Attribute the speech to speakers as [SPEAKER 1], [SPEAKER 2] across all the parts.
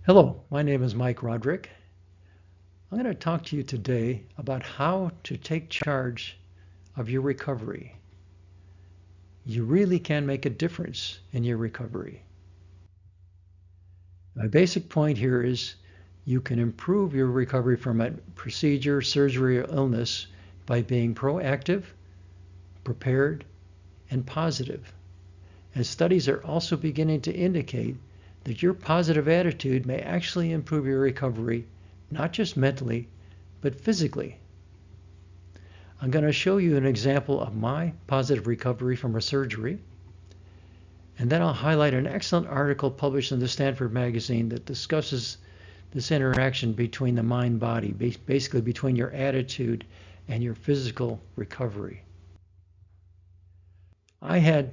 [SPEAKER 1] Hello, my name is Mike Roderick. I'm going to talk to you today about how to take charge of your recovery. You really can make a difference in your recovery. My basic point here is you can improve your recovery from a procedure, surgery, or illness by being proactive, prepared, and positive. And studies are also beginning to indicate that your positive attitude may actually improve your recovery, not just mentally, but physically. I'm going to show you an example of my positive recovery from a surgery, and then I'll highlight an excellent article published in the Stanford magazine that discusses this interaction between the mind-body, basically between your attitude and your physical recovery. I had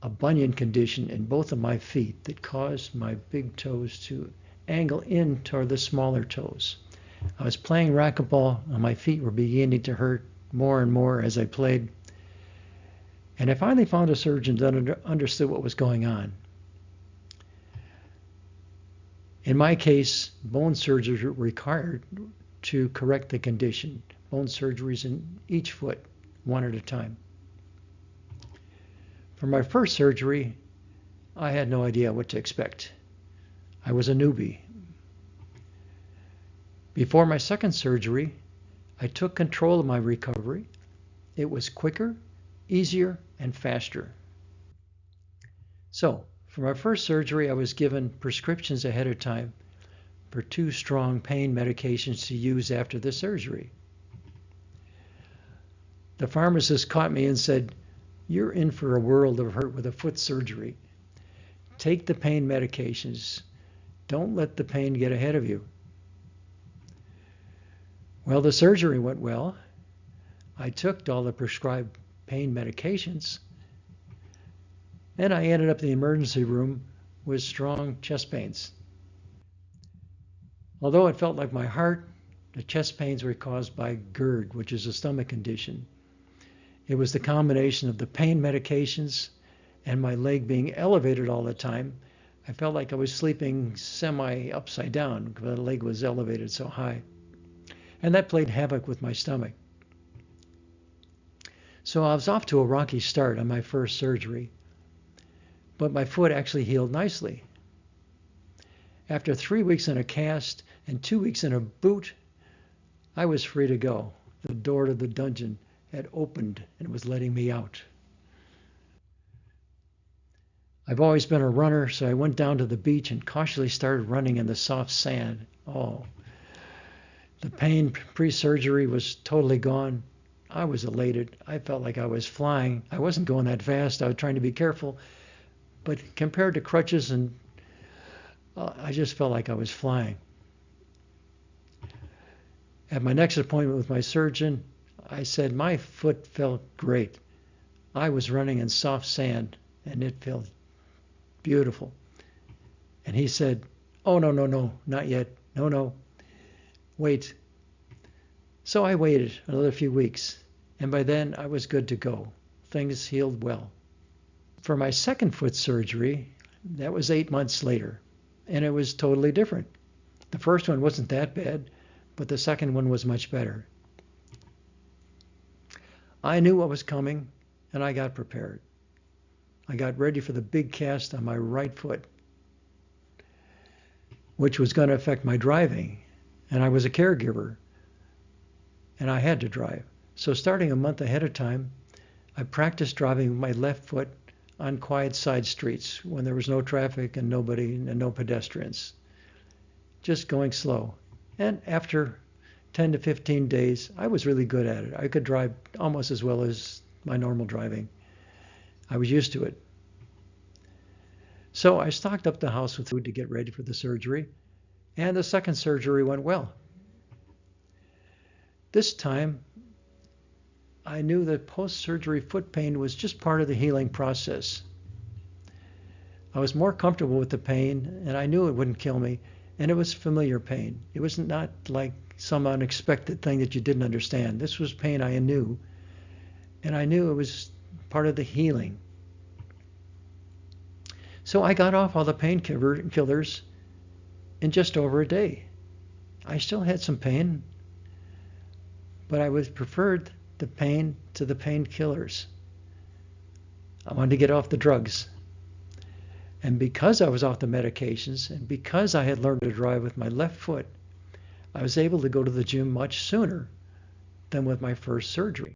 [SPEAKER 1] a bunion condition in both of my feet that caused my big toes to angle in toward the smaller toes. I was playing racquetball and my feet were beginning to hurt more and more as I played. And I finally found a surgeon that understood what was going on. In my case, bone surgery were required to correct the condition. Bone surgeries in each foot, one at a time. For my first surgery, I had no idea what to expect. I was a newbie. Before my second surgery, I took control of my recovery. It was quicker, easier, and faster. So, for my first surgery, I was given prescriptions ahead of time for 2 strong pain medications to use after the surgery. The pharmacist caught me and said, "You're in for a world of hurt with a foot surgery. Take the pain medications. Don't let the pain get ahead of you." Well, the surgery went well. I took all the prescribed pain medications, and I ended up in the emergency room with strong chest pains. Although it felt like my heart, the chest pains were caused by GERD, which is a stomach condition. It was the combination of the pain medications and my leg being elevated all the time. I felt like I was sleeping semi-upside down because the leg was elevated so high. And that played havoc with my stomach. So I was off to a rocky start on my first surgery, but my foot actually healed nicely. After 3 weeks in a cast and 2 weeks in a boot, I was free to go. The door to the dungeon had opened and was letting me out. I've always been a runner, so I went down to the beach and cautiously started running in the soft sand. Oh, the pain pre-surgery was totally gone. I was elated. I felt like I was flying. I wasn't going that fast. I was trying to be careful. But compared to crutches, and I just felt like I was flying. At my next appointment with my surgeon, I said my foot felt great. I was running in soft sand, and it felt beautiful. And he said, "Oh, no, not yet. No. Wait." So I waited another few weeks, and by then I was good to go. Things healed well. For my second foot surgery, that was 8 months later, and it was totally different. The first one wasn't that bad, but the second one was much better. I knew what was coming, and I got prepared. I got ready for the big cast on my right foot, which was going to affect my driving. And I was a caregiver, and I had to drive. So starting a month ahead of time, I practiced driving with my left foot on quiet side streets when there was no traffic and nobody and no pedestrians. Just going slow. And after 10 to 15 days, I was really good at it. I could drive almost as well as my normal driving. I was used to it. So I stocked up the house with food to get ready for the surgery, and the second surgery went well. This time, I knew that post-surgery foot pain was just part of the healing process. I was more comfortable with the pain, and I knew it wouldn't kill me, and it was familiar pain. It was not like some unexpected thing that you didn't understand. This was pain I knew, and I knew it was part of the healing. So I got off all the painkillers in just over a day. I still had some pain, but I would preferred the pain to the painkillers. I wanted to get off the drugs. And because I was off the medications and because I had learned to drive with my left foot, I was able to go to the gym much sooner than with my first surgery.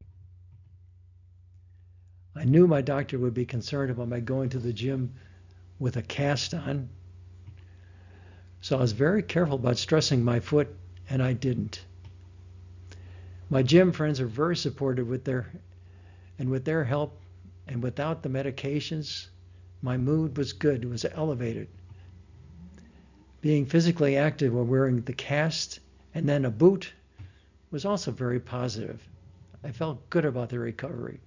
[SPEAKER 1] I knew my doctor would be concerned about my going to the gym with a cast on, so I was very careful about stressing my foot, and I didn't. My gym friends are very supportive with their help, and without the medications, my mood was good, it was elevated. Being physically active while wearing the cast and then a boot was also very positive. I felt good about the recovery.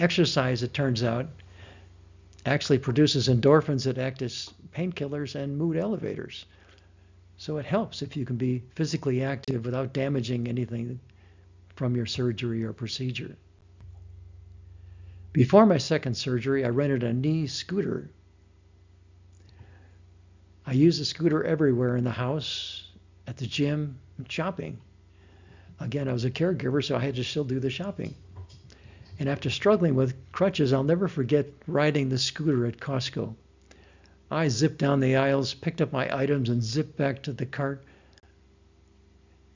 [SPEAKER 1] Exercise, it turns out, actually produces endorphins that act as painkillers and mood elevators. So it helps if you can be physically active without damaging anything from your surgery or procedure. Before my second surgery, I rented a knee scooter. I used the scooter everywhere in the house, at the gym, and shopping. Again, I was a caregiver, so I had to still do the shopping. And after struggling with crutches, I'll never forget riding the scooter at Costco. I zipped down the aisles, picked up my items, and zipped back to the cart.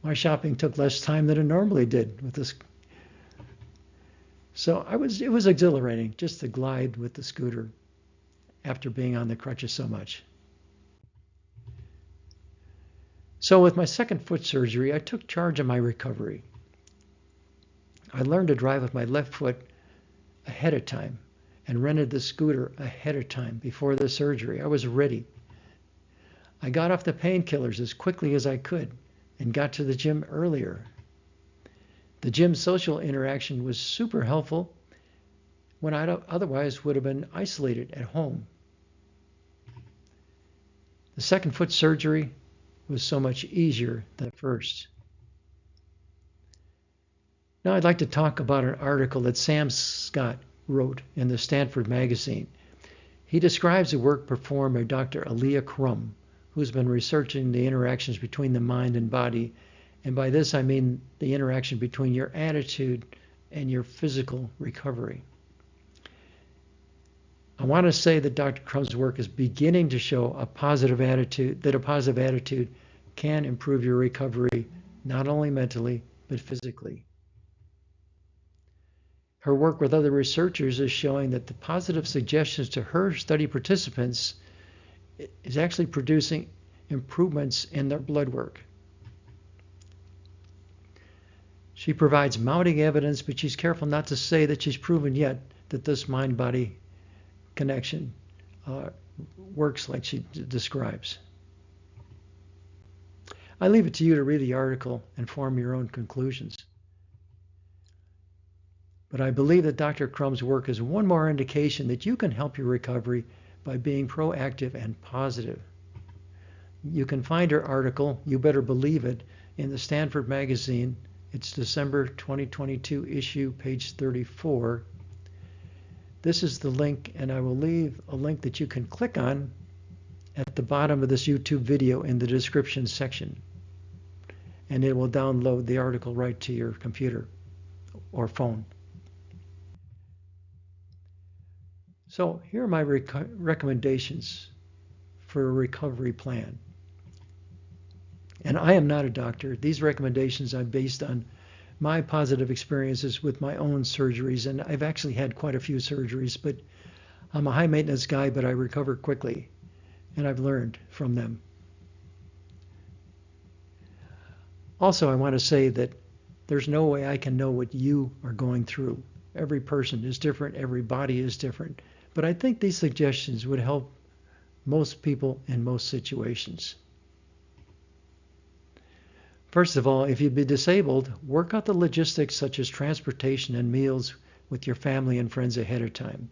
[SPEAKER 1] My shopping took less time than it normally did with this. So it was exhilarating just to glide with the scooter after being on the crutches so much. So with my second foot surgery, I took charge of my recovery. I learned to drive with my left foot ahead of time and rented the scooter ahead of time before the surgery. I was ready. I got off the painkillers as quickly as I could and got to the gym earlier. The gym social interaction was super helpful when I otherwise would have been isolated at home. The second foot surgery was so much easier than first. Now I'd like to talk about an article that Sam Scott wrote in the Stanford magazine. He describes the work performed by Dr. Aaliyah Crum, who's been researching the interactions between the mind and body. And by this, I mean the interaction between your attitude and your physical recovery. I want to say that Dr. Crum's work is beginning to show a positive attitude can improve your recovery, not only mentally, but physically. Her work with other researchers is showing that the positive suggestions to her study participants is actually producing improvements in their blood work. She provides mounting evidence, but she's careful not to say that she's proven yet that this mind-body connection works like she describes. I leave it to you to read the article and form your own conclusions. But I believe that Dr. Crum's work is one more indication that you can help your recovery by being proactive and positive. You can find her article, You Better Believe It, in the Stanford magazine. It's December 2022 issue, page 34. This is the link, and I will leave a link that you can click on at the bottom of this YouTube video in the description section. And it will download the article right to your computer or phone. So here are my recommendations for a recovery plan. And I am not a doctor. These recommendations are based on my positive experiences with my own surgeries, and I've actually had quite a few surgeries, but I'm a high maintenance guy, but I recover quickly, and I've learned from them. Also, I want to say that there's no way I can know what you are going through. Every person is different, every body is different, but I think these suggestions would help most people in most situations. First of all, if you'd be disabled, work out the logistics such as transportation and meals with your family and friends ahead of time.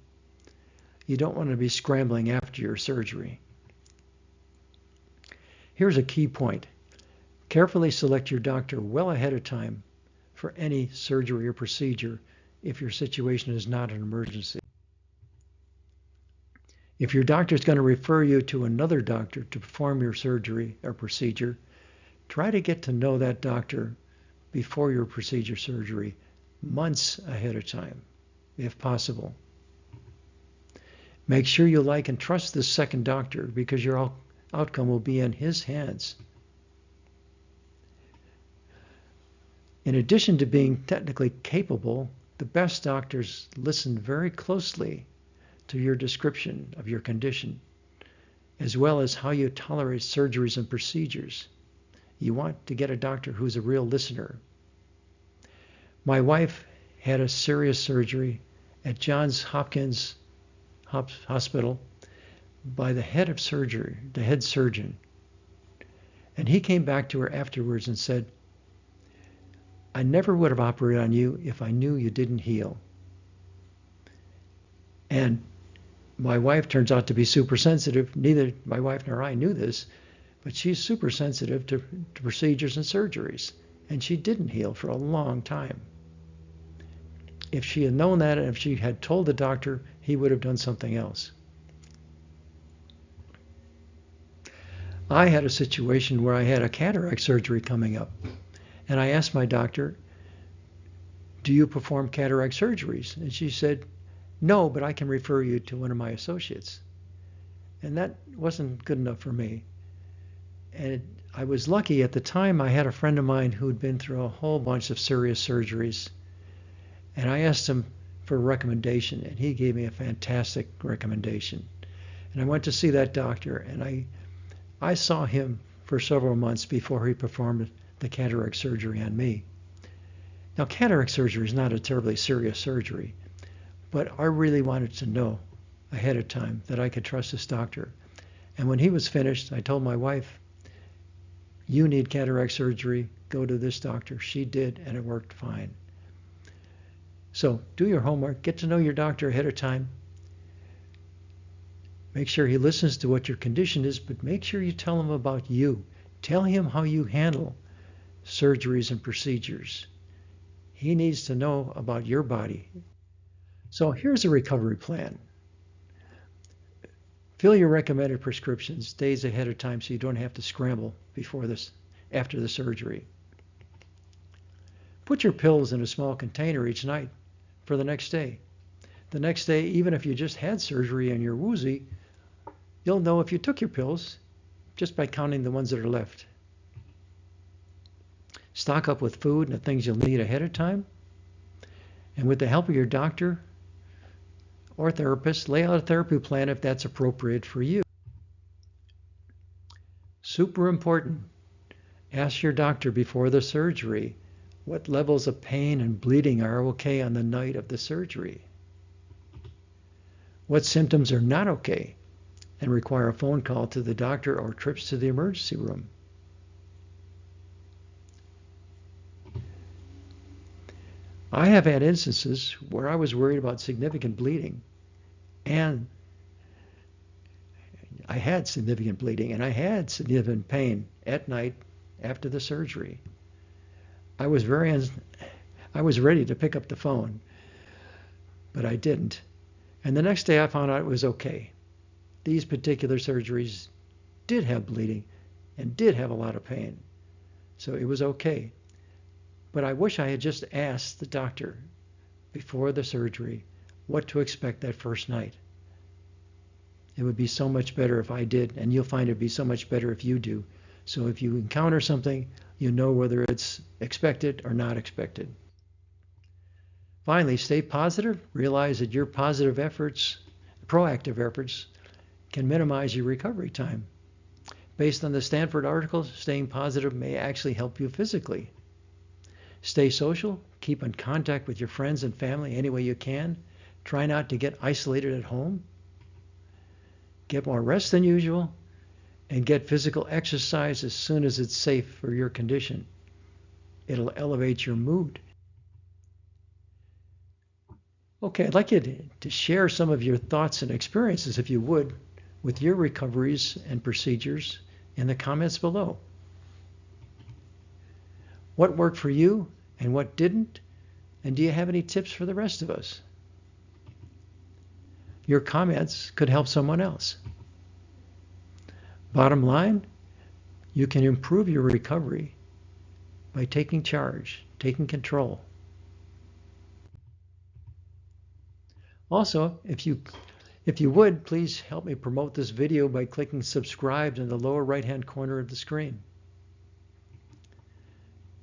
[SPEAKER 1] You don't want to be scrambling after your surgery. Here's a key point. Carefully select your doctor well ahead of time for any surgery or procedure if your situation is not an emergency. If your doctor is going to refer you to another doctor to perform your surgery or procedure, try to get to know that doctor before your procedure surgery, months ahead of time, if possible. Make sure you like and trust this second doctor because your outcome will be in his hands. In addition to being technically capable, the best doctors listen very closely to your description of your condition, as well as how you tolerate surgeries and procedures. You want to get a doctor who's a real listener. My wife had a serious surgery at Johns Hopkins Hospital by the head of surgery, the head surgeon. And he came back to her afterwards and said, "I never would have operated on you if I knew you didn't heal." And my wife turns out to be super sensitive. Neither my wife nor I knew this, but she's super sensitive to procedures and surgeries. And she didn't heal for a long time. If she had known that, and if she had told the doctor, he would have done something else. I had a situation where I had a cataract surgery coming up. And I asked my doctor, "Do you perform cataract surgeries?" And she said, "No, but I can refer you to one of my associates." And that wasn't good enough for me. And I was lucky at the time. I had a friend of mine who'd been through a whole bunch of serious surgeries. And I asked him for a recommendation, and he gave me a fantastic recommendation. And I went to see that doctor, and I saw him for several months before he performed the cataract surgery on me. Now, cataract surgery is not a terribly serious surgery, but I really wanted to know ahead of time that I could trust this doctor. And when he was finished, I told my wife, "You need cataract surgery, go to this doctor." She did, and it worked fine. So do your homework, get to know your doctor ahead of time. Make sure he listens to what your condition is, but make sure you tell him about you. Tell him how you handle surgeries and procedures. He needs to know about your body. So here's a recovery plan. Fill your recommended prescriptions days ahead of time so you don't have to scramble after the surgery. Put your pills in a small container each night for the next day. The next day, even if you just had surgery and you're woozy, you'll know if you took your pills just by counting the ones that are left. Stock up with food and the things you'll need ahead of time. And with the help of your doctor or therapist, lay out a therapy plan if that's appropriate for you. Super important. Ask your doctor before the surgery what levels of pain and bleeding are okay on the night of the surgery. What symptoms are not okay and require a phone call to the doctor or trips to the emergency room. I have had instances where I was worried about significant bleeding, and I had significant bleeding, and I had significant pain at night after the surgery. I was ready to pick up the phone, but I didn't. And the next day I found out it was okay. These particular surgeries did have bleeding and did have a lot of pain. So it was okay. But I wish I had just asked the doctor before the surgery what to expect that first night. It would be so much better if I did, and you'll find it'd be so much better if you do. So if you encounter something, you know whether it's expected or not expected. Finally, stay positive. Realize that your proactive efforts, can minimize your recovery time. Based on the Stanford article, staying positive may actually help you physically. Stay social. Keep in contact with your friends and family any way you can. Try not to get isolated at home. Get more rest than usual. And get physical exercise as soon as it's safe for your condition. It'll elevate your mood. Okay, I'd like you to share some of your thoughts and experiences, if you would, with your recoveries and procedures in the comments below. What worked for you and what didn't? And do you have any tips for the rest of us? your comments could help someone else. Bottom line, you can improve your recovery by taking charge, taking control. Also, if you would, please help me promote this video by clicking subscribe in the lower right-hand corner of the screen.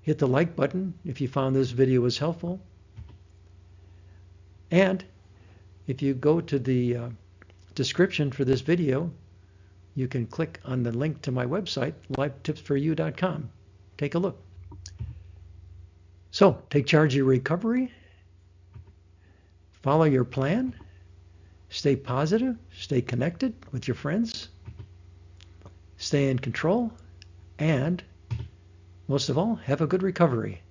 [SPEAKER 1] Hit the like button if you found this video was helpful. And if you go to the description for this video, you can click on the link to my website, lifetipsforyou.com. Take a look. So, take charge of your recovery, follow your plan, stay positive, stay connected with your friends, stay in control, and most of all, have a good recovery.